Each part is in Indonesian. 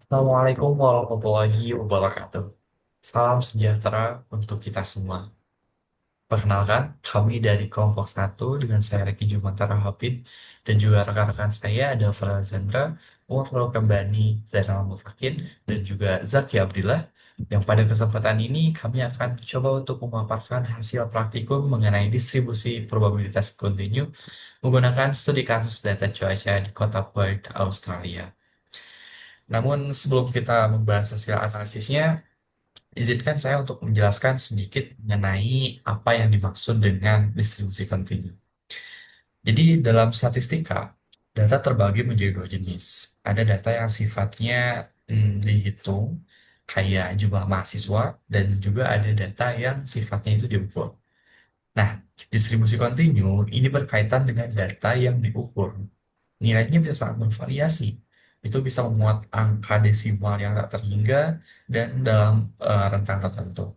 Assalamualaikum warahmatullahi wabarakatuh. Salam sejahtera untuk kita semua. Perkenalkan, kami dari kelompok satu dengan saya Reki Jumantara Hafid dan juga rekan-rekan saya ada Farah Zandra, Umar Faruk Kambani, Zainal Mutakin, dan juga Zaki Abdillah. Yang pada kesempatan ini kami akan coba untuk memaparkan hasil praktikum mengenai distribusi probabilitas kontinu menggunakan studi kasus data cuaca di kota Perth, Australia. Namun sebelum kita membahas hasil analisisnya, izinkan saya untuk menjelaskan sedikit mengenai apa yang dimaksud dengan distribusi kontinu. Jadi dalam statistika, data terbagi menjadi dua jenis. Ada data yang sifatnya dihitung, kayak jumlah mahasiswa, dan juga ada data yang sifatnya itu diukur. Nah, distribusi kontinu ini berkaitan dengan data yang diukur. Nilainya bisa sangat bervariasi. Itu bisa memuat angka desimal yang tak terhingga dan dalam rentang tertentu.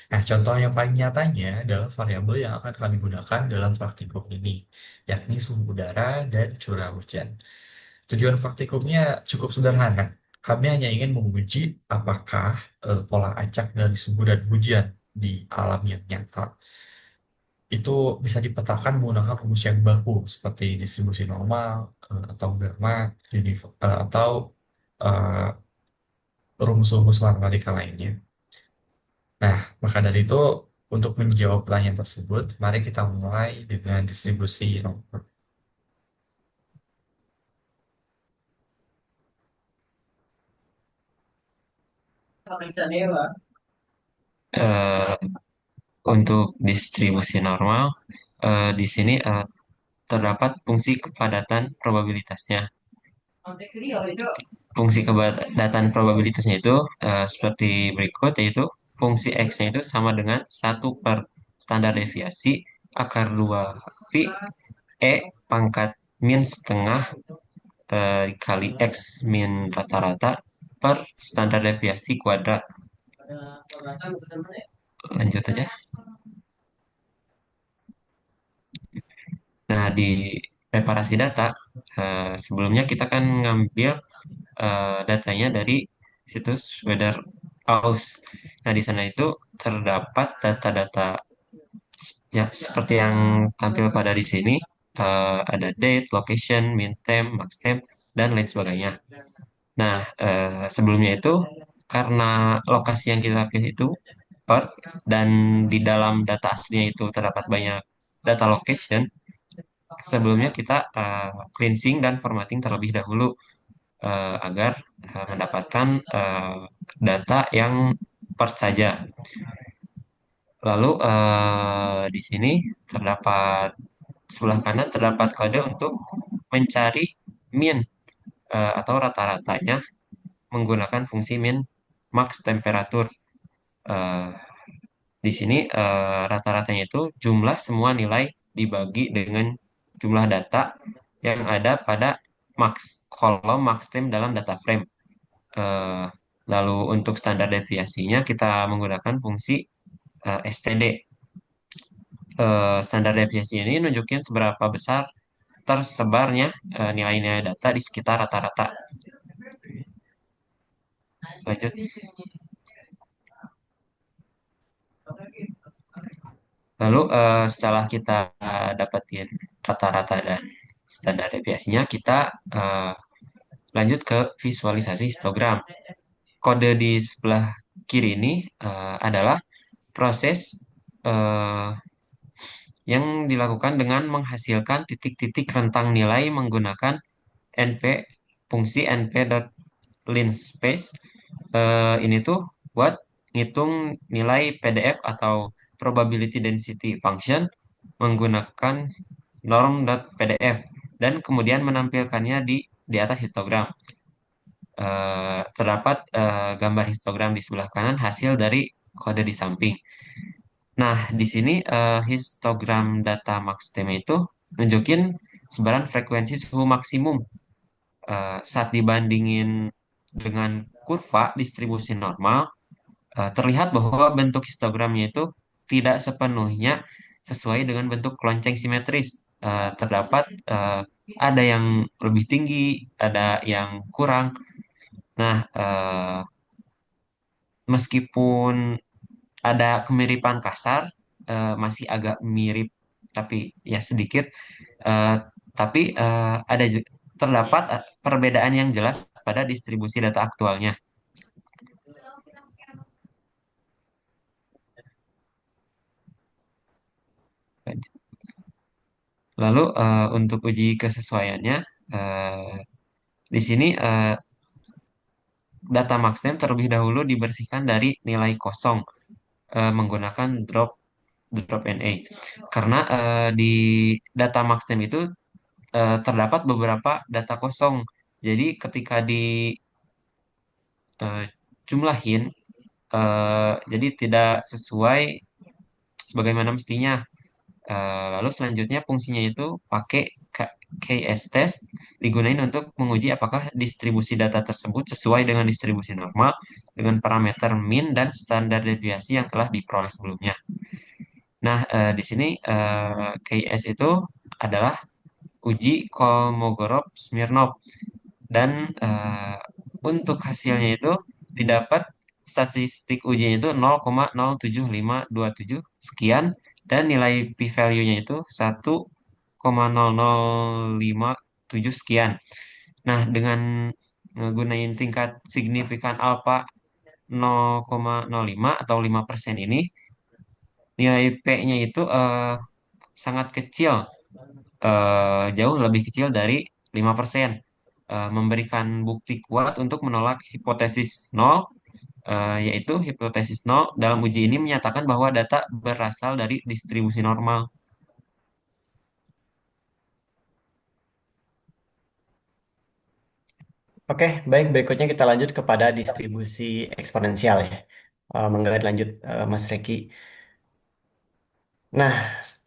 Nah, contoh yang paling nyatanya adalah variabel yang akan kami gunakan dalam praktikum ini, yakni suhu udara dan curah hujan. Tujuan praktikumnya cukup sederhana. Kami hanya ingin menguji apakah pola acak dari suhu dan hujan di alam yang nyata itu bisa dipetakan menggunakan rumus yang baku seperti distribusi normal atau gamma atau eh, rumus-rumus matematika lainnya. Nah, maka dari itu untuk menjawab pertanyaan tersebut, mari kita mulai dengan distribusi normal. Eh, untuk distribusi normal, di sini terdapat fungsi kepadatan probabilitasnya. Fungsi kepadatan probabilitasnya itu seperti berikut, yaitu fungsi X-nya itu sama dengan 1/standar deviasi akar 2 pi E pangkat min setengah dikali X min rata-rata per standar deviasi kuadrat. Lanjut aja. Nah, di preparasi data, sebelumnya kita kan ngambil datanya dari situs Weather House. Nah, di sana itu terdapat data-data ya seperti yang tampil pada di sini. Ada date, location, min time, max time, dan lain sebagainya. Nah, sebelumnya itu karena lokasi yang kita pilih itu Perth dan di dalam data aslinya itu terdapat banyak data location. Sebelumnya kita cleansing dan formatting terlebih dahulu agar mendapatkan data yang part saja. Lalu di sini terdapat sebelah kanan terdapat kode untuk mencari min atau rata-ratanya menggunakan fungsi min max temperatur. Eh, di sini rata-ratanya itu jumlah semua nilai dibagi dengan jumlah data yang ada pada max kolom max time dalam data frame. Eh, Lalu untuk standar deviasinya kita menggunakan fungsi STD. Standar deviasi ini nunjukin seberapa besar tersebarnya nilai-nilai data di sekitar rata-rata. Lanjut. Lalu setelah kita dapetin rata-rata dan standar deviasinya, kita lanjut ke visualisasi histogram. Kode di sebelah kiri ini adalah proses eh, yang dilakukan dengan menghasilkan titik-titik rentang nilai menggunakan NP fungsi np.linspace. Ini tuh buat ngitung nilai PDF atau probability density function menggunakan norm.pdf dan kemudian menampilkannya di atas histogram. Terdapat gambar histogram di sebelah kanan hasil dari kode di samping. Nah, di sini histogram data max time itu nunjukin sebaran frekuensi suhu maksimum saat dibandingin dengan kurva distribusi normal, terlihat bahwa bentuk histogramnya itu tidak sepenuhnya sesuai dengan bentuk lonceng simetris. Terdapat ada yang lebih tinggi, ada yang kurang. Nah, meskipun ada kemiripan kasar, masih agak mirip, tapi ya sedikit. eh, tapi terdapat perbedaan yang jelas pada distribusi data aktualnya. Lalu untuk uji kesesuaiannya, eh, di sini data maxname terlebih dahulu dibersihkan dari nilai kosong menggunakan drop NA. Karena di data maxname itu terdapat beberapa data kosong. Jadi ketika dijumlahin, jadi tidak sesuai sebagaimana mestinya. Lalu selanjutnya fungsinya itu pakai KS test digunain untuk menguji apakah distribusi data tersebut sesuai dengan distribusi normal dengan parameter mean dan standar deviasi yang telah diperoleh sebelumnya. Nah, di sini KS itu adalah uji Kolmogorov-Smirnov dan untuk hasilnya itu didapat statistik ujinya itu 0,07527 sekian dan nilai p-value-nya itu 1,0057 sekian. Nah, dengan menggunakan tingkat signifikan alfa 0,05 atau 5% ini, nilai P-nya itu sangat kecil, jauh lebih kecil dari 5%, memberikan bukti kuat untuk menolak hipotesis nol, yaitu hipotesis nol dalam uji ini menyatakan bahwa data berasal dari distribusi normal. Oke, baik. Berikutnya kita lanjut kepada distribusi eksponensial ya. Mangga lanjut, Mas Reki. Nah,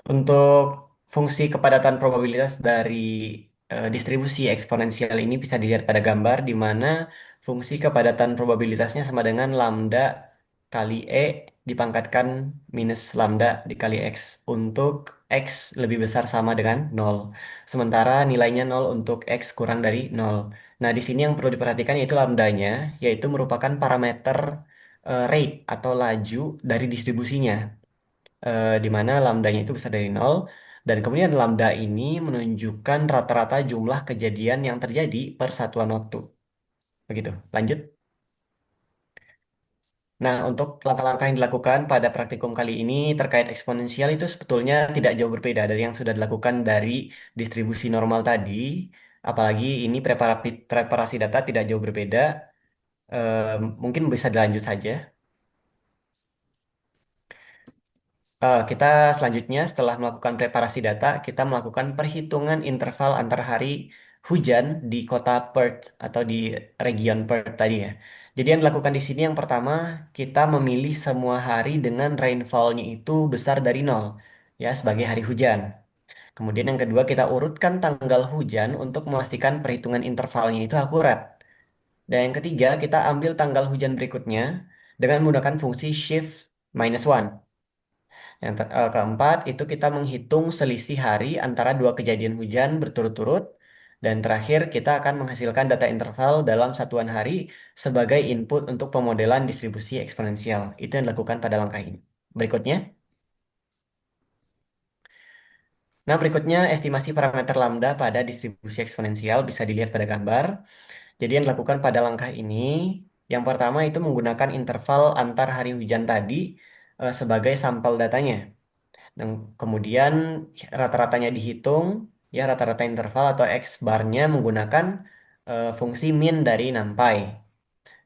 untuk fungsi kepadatan probabilitas dari distribusi eksponensial ini bisa dilihat pada gambar di mana fungsi kepadatan probabilitasnya sama dengan lambda kali E dipangkatkan minus lambda dikali X untuk X lebih besar sama dengan nol. Sementara nilainya nol untuk X kurang dari nol. Nah, di sini yang perlu diperhatikan yaitu lambdanya, yaitu merupakan parameter rate atau laju dari distribusinya, di mana lambdanya itu besar dari nol, dan kemudian lambda ini menunjukkan rata-rata jumlah kejadian yang terjadi per satuan waktu. Begitu. Lanjut. Nah, untuk langkah-langkah yang dilakukan pada praktikum kali ini terkait eksponensial itu sebetulnya tidak jauh berbeda dari yang sudah dilakukan dari distribusi normal tadi. Apalagi ini preparasi data tidak jauh berbeda. Mungkin bisa dilanjut saja. Kita selanjutnya setelah melakukan preparasi data, kita melakukan perhitungan interval antar hari hujan di kota Perth atau di region Perth tadi ya. Jadi yang dilakukan di sini yang pertama, kita memilih semua hari dengan rainfall-nya itu besar dari nol ya sebagai hari hujan. Kemudian yang kedua, kita urutkan tanggal hujan untuk memastikan perhitungan intervalnya itu akurat. Dan yang ketiga, kita ambil tanggal hujan berikutnya dengan menggunakan fungsi shift minus one. Keempat, itu kita menghitung selisih hari antara dua kejadian hujan berturut-turut. Dan terakhir, kita akan menghasilkan data interval dalam satuan hari sebagai input untuk pemodelan distribusi eksponensial. Itu yang dilakukan pada langkah ini. Berikutnya. Nah, berikutnya estimasi parameter lambda pada distribusi eksponensial bisa dilihat pada gambar. Jadi yang dilakukan pada langkah ini, yang pertama itu menggunakan interval antar hari hujan tadi sebagai sampel datanya. Dan kemudian rata-ratanya dihitung, ya rata-rata interval atau X barnya menggunakan fungsi min dari NumPy.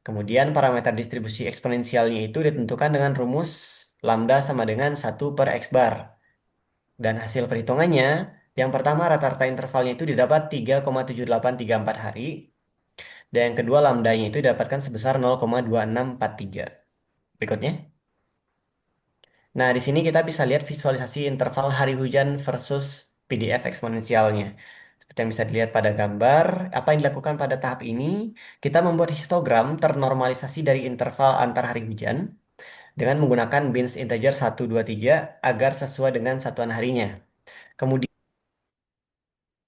Kemudian parameter distribusi eksponensialnya itu ditentukan dengan rumus lambda sama dengan 1 per X bar. Dan hasil perhitungannya, yang pertama rata-rata intervalnya itu didapat 3,7834 hari. Dan yang kedua lambdanya itu didapatkan sebesar 0,2643. Berikutnya. Nah, di sini kita bisa lihat visualisasi interval hari hujan versus PDF eksponensialnya. Seperti yang bisa dilihat pada gambar, apa yang dilakukan pada tahap ini, kita membuat histogram ternormalisasi dari interval antar hari hujan dengan menggunakan bins integer 1, 2, 3 agar sesuai dengan satuan harinya. Kemudian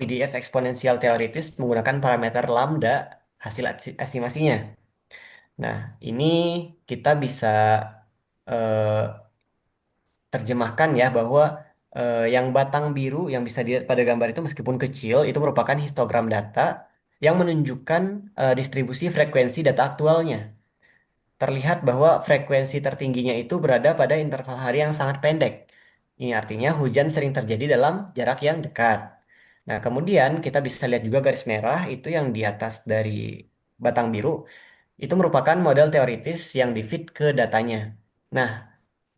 PDF eksponensial teoritis menggunakan parameter lambda hasil estimasinya. Nah, ini kita bisa eh, terjemahkan ya bahwa yang batang biru yang bisa dilihat pada gambar itu meskipun kecil itu merupakan histogram data yang menunjukkan distribusi frekuensi data aktualnya. Terlihat bahwa frekuensi tertingginya itu berada pada interval hari yang sangat pendek. Ini artinya hujan sering terjadi dalam jarak yang dekat. Nah, kemudian kita bisa lihat juga garis merah itu yang di atas dari batang biru itu merupakan model teoritis yang di-feed ke datanya. Nah,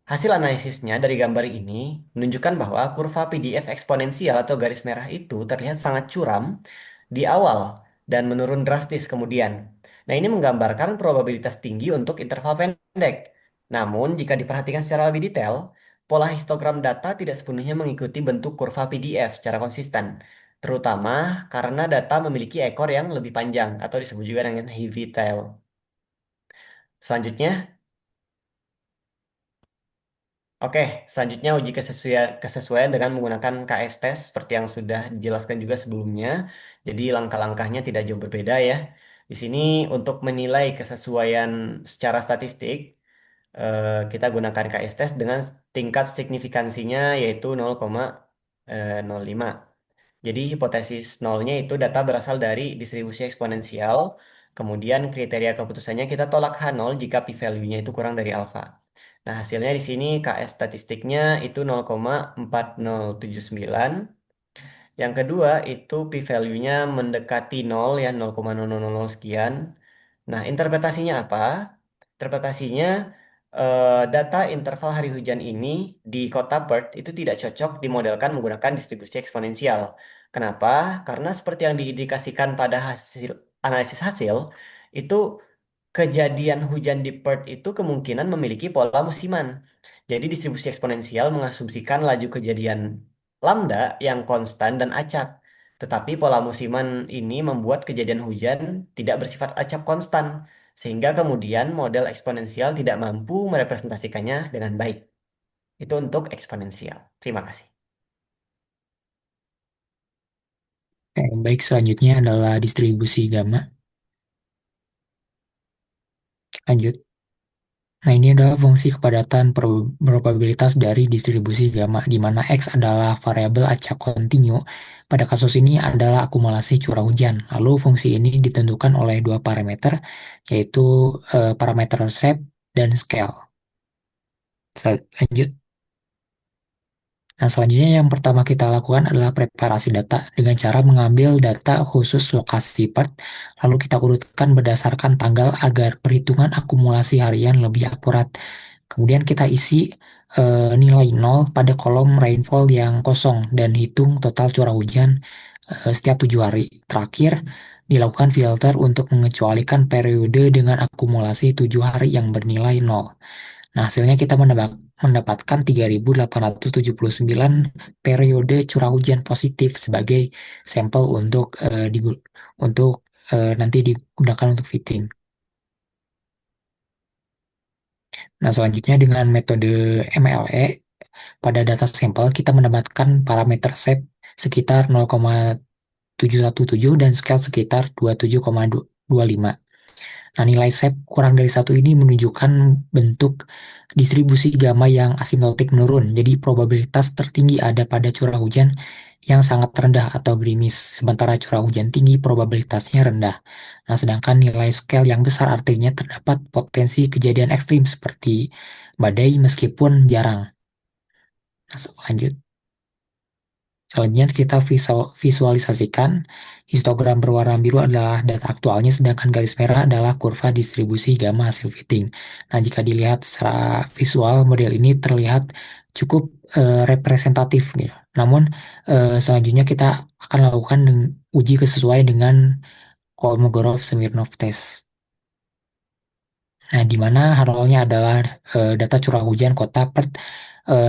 hasil analisisnya dari gambar ini menunjukkan bahwa kurva PDF eksponensial atau garis merah itu terlihat sangat curam di awal dan menurun drastis kemudian. Nah, ini menggambarkan probabilitas tinggi untuk interval pendek. Namun, jika diperhatikan secara lebih detail, pola histogram data tidak sepenuhnya mengikuti bentuk kurva PDF secara konsisten, terutama karena data memiliki ekor yang lebih panjang atau disebut juga dengan heavy tail. Selanjutnya, oke, selanjutnya uji kesesuaian dengan menggunakan KS test seperti yang sudah dijelaskan juga sebelumnya. Jadi langkah-langkahnya tidak jauh berbeda ya. Di sini untuk menilai kesesuaian secara statistik, kita gunakan KS test dengan tingkat signifikansinya yaitu 0,05. Jadi hipotesis nolnya itu data berasal dari distribusi eksponensial. Kemudian kriteria keputusannya kita tolak H0 jika p-value-nya itu kurang dari alfa. Nah, hasilnya di sini KS statistiknya itu 0,4079. Yang kedua itu p-value-nya mendekati 0 ya 0,000 sekian. Nah, interpretasinya apa? Interpretasinya data interval hari hujan ini di kota Perth itu tidak cocok dimodelkan menggunakan distribusi eksponensial. Kenapa? Karena seperti yang diindikasikan pada hasil analisis hasil, itu kejadian hujan di Perth itu kemungkinan memiliki pola musiman. Jadi distribusi eksponensial mengasumsikan laju kejadian lambda yang konstan dan acak. Tetapi pola musiman ini membuat kejadian hujan tidak bersifat acak konstan, sehingga kemudian model eksponensial tidak mampu merepresentasikannya dengan baik. Itu untuk eksponensial. Terima kasih. Baik, selanjutnya adalah distribusi gamma. Lanjut. Nah, ini adalah fungsi kepadatan probabilitas dari distribusi gamma, di mana X adalah variabel acak kontinu. Pada kasus ini adalah akumulasi curah hujan. Lalu fungsi ini ditentukan oleh dua parameter, yaitu parameter shape dan scale. Lanjut. Nah, selanjutnya yang pertama kita lakukan adalah preparasi data dengan cara mengambil data khusus lokasi part, lalu kita urutkan berdasarkan tanggal agar perhitungan akumulasi harian lebih akurat. Kemudian kita isi nilai 0 pada kolom rainfall yang kosong dan hitung total curah hujan setiap 7 hari. Terakhir, dilakukan filter untuk mengecualikan periode dengan akumulasi 7 hari yang bernilai 0. Nah, hasilnya kita mendapatkan 3.879 periode curah hujan positif sebagai sampel untuk nanti digunakan untuk fitting. Nah, selanjutnya dengan metode MLE, pada data sampel kita mendapatkan parameter shape sekitar 0,717 dan scale sekitar 27,25. Nah, nilai shape kurang dari satu ini menunjukkan bentuk distribusi gamma yang asimptotik menurun. Jadi probabilitas tertinggi ada pada curah hujan yang sangat rendah atau gerimis, sementara curah hujan tinggi probabilitasnya rendah. Nah, sedangkan nilai scale yang besar artinya terdapat potensi kejadian ekstrim seperti badai meskipun jarang. Nah, lanjut. Selanjutnya kita visualisasikan histogram berwarna biru adalah data aktualnya, sedangkan garis merah adalah kurva distribusi gamma hasil fitting. Nah, jika dilihat secara visual, model ini terlihat cukup representatif gitu. Namun, selanjutnya kita akan lakukan uji kesesuaian dengan Kolmogorov-Smirnov test. Nah, di mana harolnya adalah data curah hujan kota Perth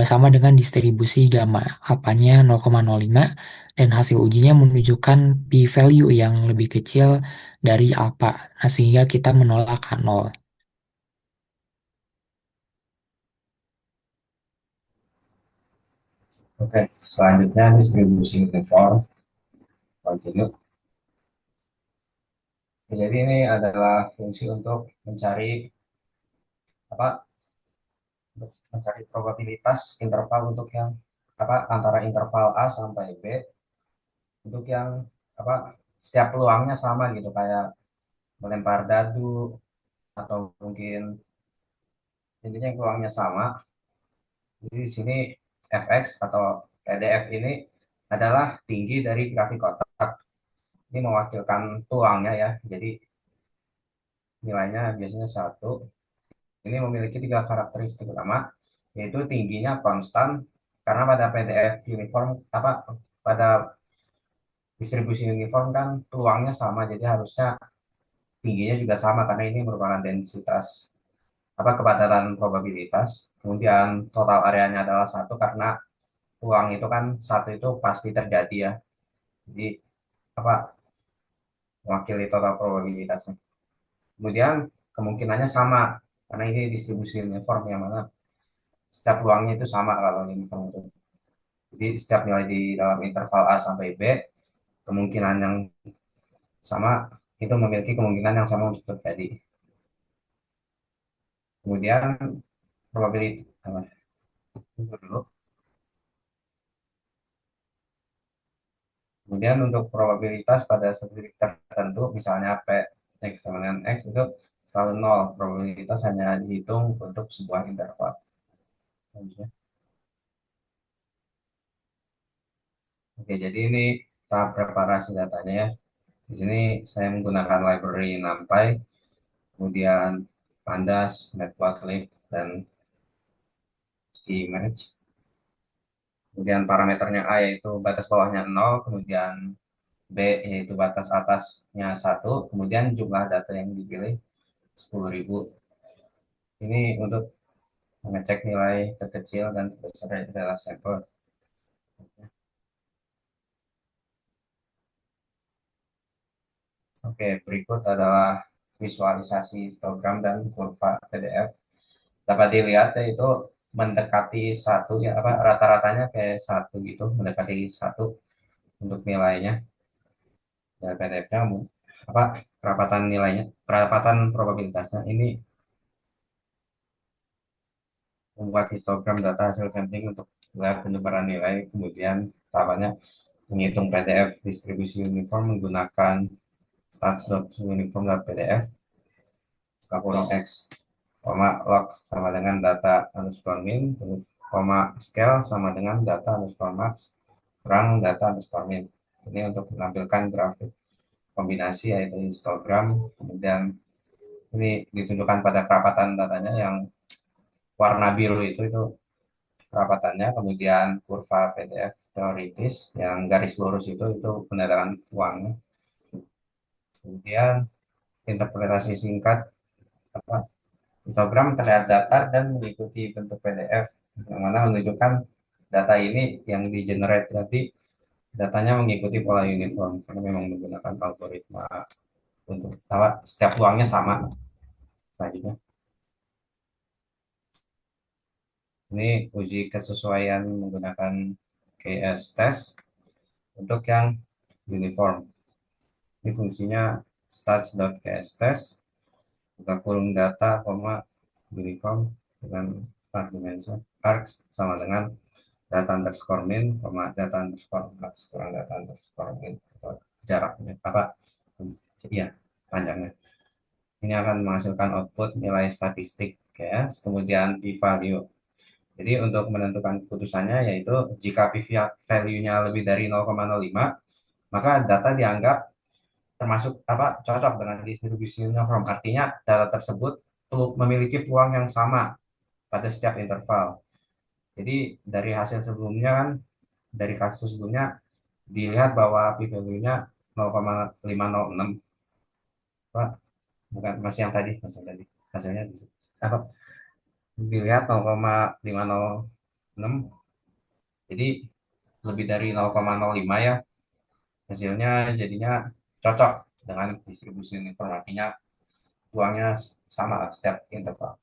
sama dengan distribusi gamma, alpanya 0,05 dan hasil ujinya menunjukkan p-value yang lebih kecil dari alpha. Nah, sehingga kita menolak H0. Oke, selanjutnya distribusi uniform. Continue. Jadi ini adalah fungsi untuk mencari apa? Untuk mencari probabilitas interval untuk yang antara interval A sampai B untuk yang setiap peluangnya sama gitu kayak melempar dadu atau mungkin intinya yang peluangnya sama. Jadi di sini fx atau PDF ini adalah tinggi dari grafik kotak. Ini mewakilkan peluangnya ya. Jadi nilainya biasanya satu. Ini memiliki tiga karakteristik utama, yaitu tingginya konstan karena pada PDF uniform pada distribusi uniform kan peluangnya sama, jadi harusnya tingginya juga sama karena ini merupakan densitas kepadatan probabilitas. Kemudian total areanya adalah satu karena peluang itu kan satu itu pasti terjadi ya. Jadi apa mewakili total probabilitasnya. Kemudian kemungkinannya sama karena ini distribusi uniform yang mana setiap peluangnya itu sama kalau uniform itu. Jadi setiap nilai di dalam interval A sampai B kemungkinan yang sama itu memiliki kemungkinan yang sama untuk terjadi. Kemudian probabilitas dulu. Kemudian untuk probabilitas pada setitik tertentu, misalnya P X sama dengan X itu selalu nol. Probabilitas hanya dihitung untuk sebuah interval. Oke, jadi ini tahap preparasi datanya ya. Di sini saya menggunakan library NumPy, kemudian Pandas, Matplotlib, dan Schemage. Kemudian parameternya A yaitu batas bawahnya 0, kemudian B yaitu batas atasnya 1, kemudian jumlah data yang dipilih 10.000. Ini untuk mengecek nilai terkecil dan terbesar dari adalah sampel. Oke, berikut adalah visualisasi histogram dan kurva PDF. Dapat dilihat yaitu mendekati satu ya rata-ratanya kayak satu gitu, mendekati satu untuk nilainya. Ya, PDF-nya kerapatan nilainya, kerapatan probabilitasnya ini membuat histogram data hasil sampling untuk melihat penyebaran nilai, kemudian tahapannya menghitung PDF distribusi uniform menggunakan stats.uniform.pdf kurung x, log sama dengan data underscore min, scale sama dengan data underscore max kurang data underscore min. Ini untuk menampilkan grafik kombinasi yaitu histogram, kemudian ini ditunjukkan pada kerapatan datanya yang warna biru itu kerapatannya, kemudian kurva PDF teoritis yang garis lurus itu pendataan uangnya, kemudian interpretasi singkat histogram terlihat datar dan mengikuti bentuk PDF yang mana menunjukkan data ini yang di generate tadi datanya mengikuti pola uniform karena memang menggunakan algoritma untuk setiap uangnya sama. Selanjutnya ini uji kesesuaian menggunakan KS test untuk yang uniform. Ini fungsinya stats.kstest buka kurung data, uniform dengan argumen args sama dengan data underscore min, data underscore max kurang data underscore min, jaraknya ya panjangnya. Ini akan menghasilkan output nilai statistik ya, kemudian p-value. Jadi untuk menentukan keputusannya yaitu jika p-value-nya lebih dari 0,05 maka data dianggap termasuk cocok dengan distribusi uniform. Artinya data tersebut memiliki peluang yang sama pada setiap interval. Jadi dari hasil sebelumnya kan dari kasus sebelumnya dilihat bahwa p-value-nya 0,506 Pak, bukan masih yang tadi hasilnya apa dilihat 0,506 jadi lebih dari 0,05 ya hasilnya jadinya cocok dengan distribusi uniform artinya uangnya sama setiap interval.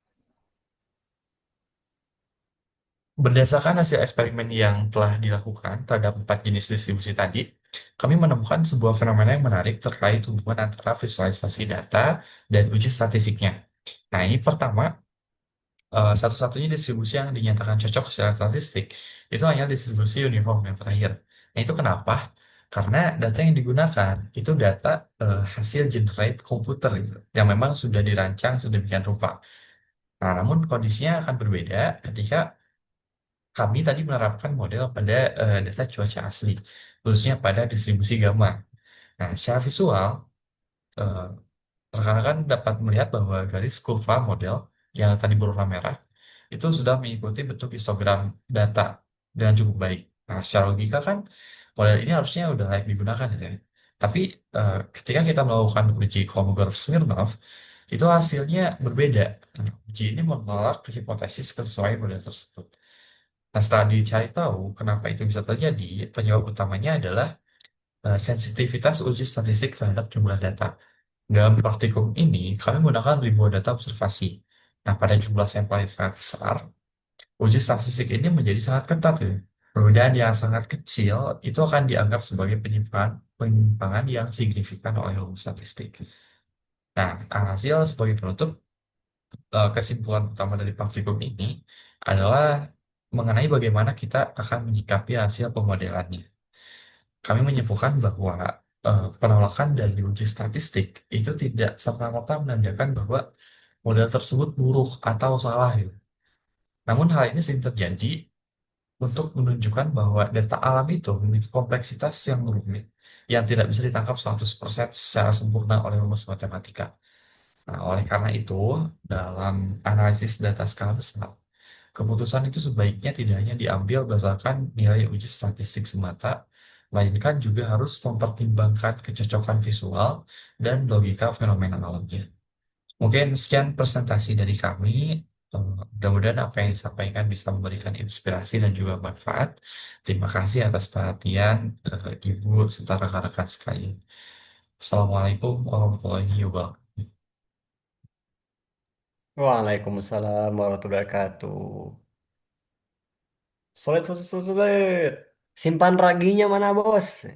Berdasarkan hasil eksperimen yang telah dilakukan terhadap 4 jenis distribusi tadi, kami menemukan sebuah fenomena yang menarik terkait hubungan antara visualisasi data dan uji statistiknya. Nah, ini pertama, satu-satunya distribusi yang dinyatakan cocok secara statistik itu hanya distribusi uniform yang terakhir. Nah, itu kenapa? Karena data yang digunakan itu data hasil generate komputer gitu, yang memang sudah dirancang sedemikian rupa. Nah, namun kondisinya akan berbeda ketika kami tadi menerapkan model pada data cuaca asli, khususnya pada distribusi gamma. Nah, secara visual, eh, rekan-rekan dapat melihat bahwa garis kurva model yang tadi berwarna merah itu sudah mengikuti bentuk histogram data dengan cukup baik. Nah, secara logika kan model ini harusnya udah layak digunakan gitu ya. Tapi ketika kita melakukan uji Kolmogorov-Smirnov, itu hasilnya berbeda. Nah, uji ini menolak hipotesis kesesuaian model tersebut. Nah, setelah dicari tahu kenapa itu bisa terjadi, penyebab utamanya adalah sensitivitas uji statistik terhadap jumlah data. Dalam praktikum ini, kami menggunakan ribuan data observasi. Nah, pada jumlah sampel yang sangat besar, uji statistik ini menjadi sangat ketat. Ya. Perbedaan yang sangat kecil itu akan dianggap sebagai penyimpangan yang signifikan oleh hukum statistik. Nah, hasil sebagai penutup, kesimpulan utama dari praktikum ini adalah mengenai bagaimana kita akan menyikapi hasil pemodelannya. Kami menyimpulkan bahwa penolakan dari uji statistik itu tidak serta-merta menandakan bahwa model tersebut buruk atau salah. Ya. Namun hal ini sering terjadi untuk menunjukkan bahwa data alam itu memiliki kompleksitas yang rumit yang tidak bisa ditangkap 100% secara sempurna oleh rumus matematika. Nah, oleh karena itu, dalam analisis data skala besar, keputusan itu sebaiknya tidak hanya diambil berdasarkan nilai uji statistik semata, melainkan juga harus mempertimbangkan kecocokan visual dan logika fenomena alamnya. Mungkin sekian presentasi dari kami. Mudah-mudahan apa yang disampaikan bisa memberikan inspirasi dan juga manfaat. Terima kasih atas perhatian Ibu serta rekan-rekan sekalian. Assalamualaikum warahmatullahi wabarakatuh. Waalaikumsalam warahmatullahi wabarakatuh. Sulit, sulit, sulit, sulit. Simpan raginya mana, bos?